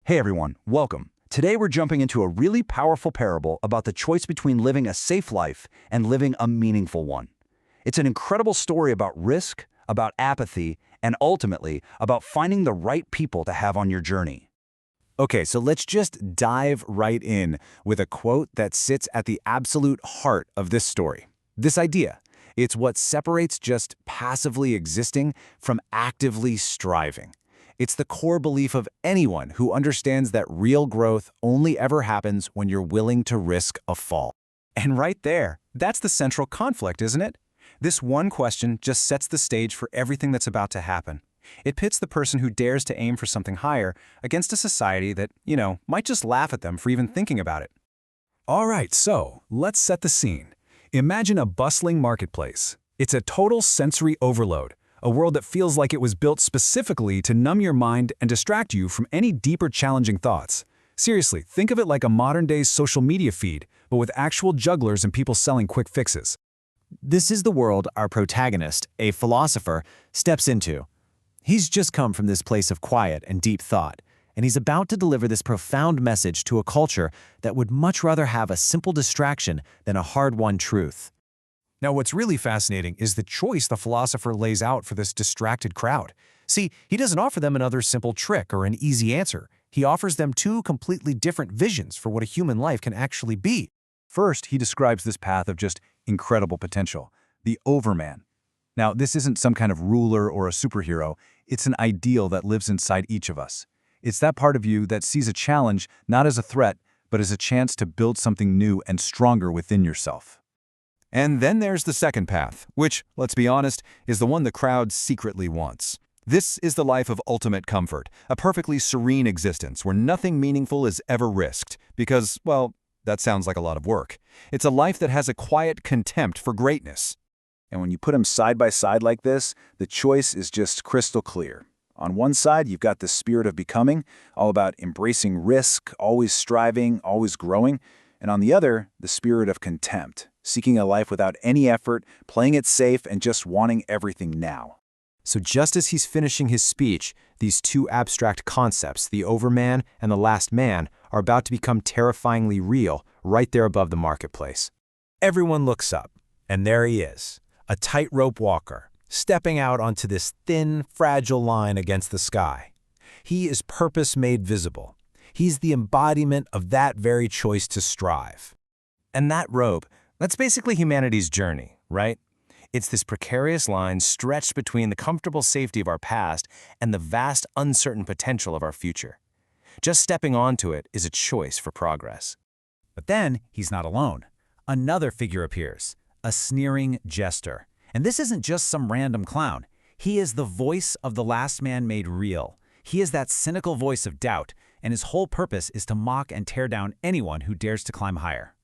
Hey everyone, welcome. Today we're jumping into a really powerful parable about the choice between living a safe life and living a meaningful one. It's an incredible story about risk, about apathy, and ultimately about finding the right people to have on your journey. Okay, so let's just dive right in with a quote that sits at the absolute heart of this story. This idea, it's what separates just passively existing from actively striving. It's the core belief of anyone who understands that real growth only ever happens when you're willing to risk a fall. And right there, that's the central conflict, isn't it? This one question just sets the stage for everything that's about to happen. It pits the person who dares to aim for something higher against a society that, might just laugh at them for even thinking about it. All right, so let's set the scene. Imagine a bustling marketplace. It's a total sensory overload, a world that feels like it was built specifically to numb your mind and distract you from any deeper challenging thoughts. Seriously, think of it like a modern-day social media feed, but with actual jugglers and people selling quick fixes. This is the world our protagonist, a philosopher, steps into. He's just come from this place of quiet and deep thought, and he's about to deliver this profound message to a culture that would much rather have a simple distraction than a hard-won truth. Now, what's really fascinating is the choice the philosopher lays out for this distracted crowd. See, he doesn't offer them another simple trick or an easy answer. He offers them two completely different visions for what a human life can actually be. First, he describes this path of just incredible potential, the Overman. Now, this isn't some kind of ruler or a superhero. It's an ideal that lives inside each of us. It's that part of you that sees a challenge not as a threat, but as a chance to build something new and stronger within yourself. And then there's the second path, which, let's be honest, is the one the crowd secretly wants. This is the life of ultimate comfort, a perfectly serene existence where nothing meaningful is ever risked, because, well, that sounds like a lot of work. It's a life that has a quiet contempt for greatness. And when you put them side by side like this, the choice is just crystal clear. On one side, you've got the spirit of becoming, all about embracing risk, always striving, always growing. And on the other, the spirit of contempt, seeking a life without any effort, playing it safe, and just wanting everything now. So just as he's finishing his speech, these two abstract concepts, the Overman and the Last Man, are about to become terrifyingly real right there above the marketplace. Everyone looks up, and there he is, a tightrope walker, stepping out onto this thin, fragile line against the sky. He is purpose made visible. He's the embodiment of that very choice to strive. And that rope, that's basically humanity's journey, right? It's this precarious line stretched between the comfortable safety of our past and the vast, uncertain potential of our future. Just stepping onto it is a choice for progress. But then he's not alone. Another figure appears, a sneering jester. And this isn't just some random clown. He is the voice of the last man made real. He is that cynical voice of doubt, and his whole purpose is to mock and tear down anyone who dares to climb higher.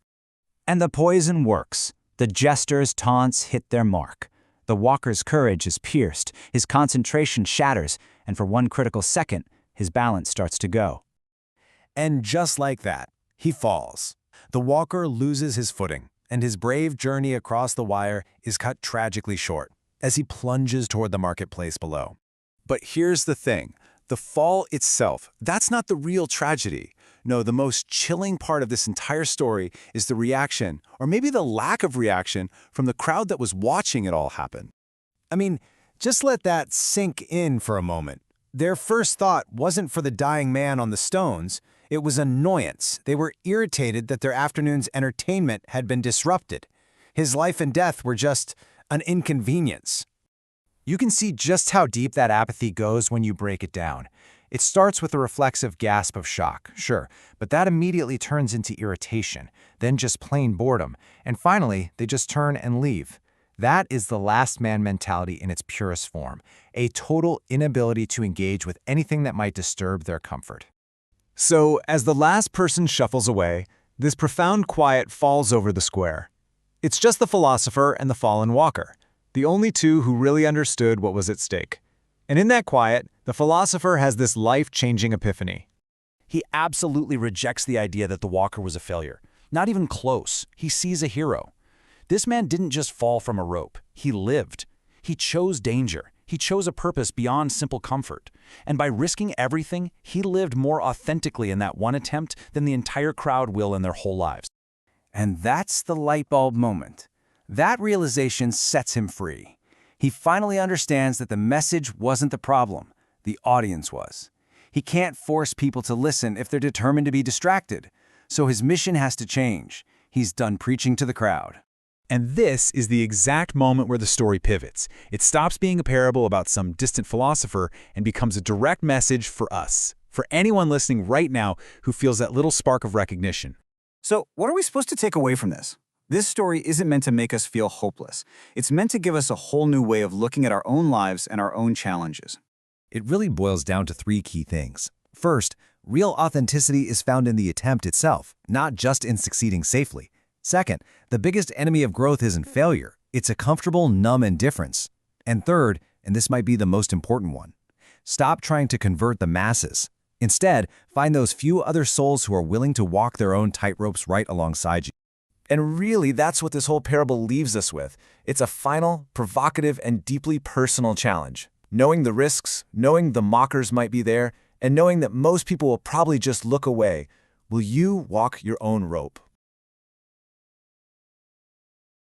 And the poison works. The jester's taunts hit their mark. The walker's courage is pierced, his concentration shatters, and for one critical second, his balance starts to go. And just like that, he falls. The walker loses his footing, and his brave journey across the wire is cut tragically short as he plunges toward the marketplace below. But here's the thing. The fall itself, that's not the real tragedy. No, the most chilling part of this entire story is the reaction, or maybe the lack of reaction, from the crowd that was watching it all happen. I mean, just let that sink in for a moment. Their first thought wasn't for the dying man on the stones. It was annoyance. They were irritated that their afternoon's entertainment had been disrupted. His life and death were just an inconvenience. You can see just how deep that apathy goes when you break it down. It starts with a reflexive gasp of shock, sure, but that immediately turns into irritation, then just plain boredom, and finally, they just turn and leave. That is the last man mentality in its purest form, a total inability to engage with anything that might disturb their comfort. So, as the last person shuffles away, this profound quiet falls over the square. It's just the philosopher and the fallen walker, the only two who really understood what was at stake. And in that quiet, the philosopher has this life-changing epiphany. He absolutely rejects the idea that the walker was a failure. Not even close. He sees a hero. This man didn't just fall from a rope. He lived. He chose danger. He chose a purpose beyond simple comfort. And by risking everything, he lived more authentically in that one attempt than the entire crowd will in their whole lives. And that's the light bulb moment. That realization sets him free. He finally understands that the message wasn't the problem, the audience was. He can't force people to listen if they're determined to be distracted. So his mission has to change. He's done preaching to the crowd. And this is the exact moment where the story pivots. It stops being a parable about some distant philosopher and becomes a direct message for us, for anyone listening right now who feels that little spark of recognition. So, what are we supposed to take away from this? This story isn't meant to make us feel hopeless. It's meant to give us a whole new way of looking at our own lives and our own challenges. It really boils down to 3 key things. First, real authenticity is found in the attempt itself, not just in succeeding safely. Second, the biggest enemy of growth isn't failure. It's a comfortable, numb indifference. And third, and this might be the most important one, stop trying to convert the masses. Instead, find those few other souls who are willing to walk their own tightropes right alongside you. And really, that's what this whole parable leaves us with. It's a final, provocative, and deeply personal challenge. Knowing the risks, knowing the mockers might be there, and knowing that most people will probably just look away, will you walk your own rope?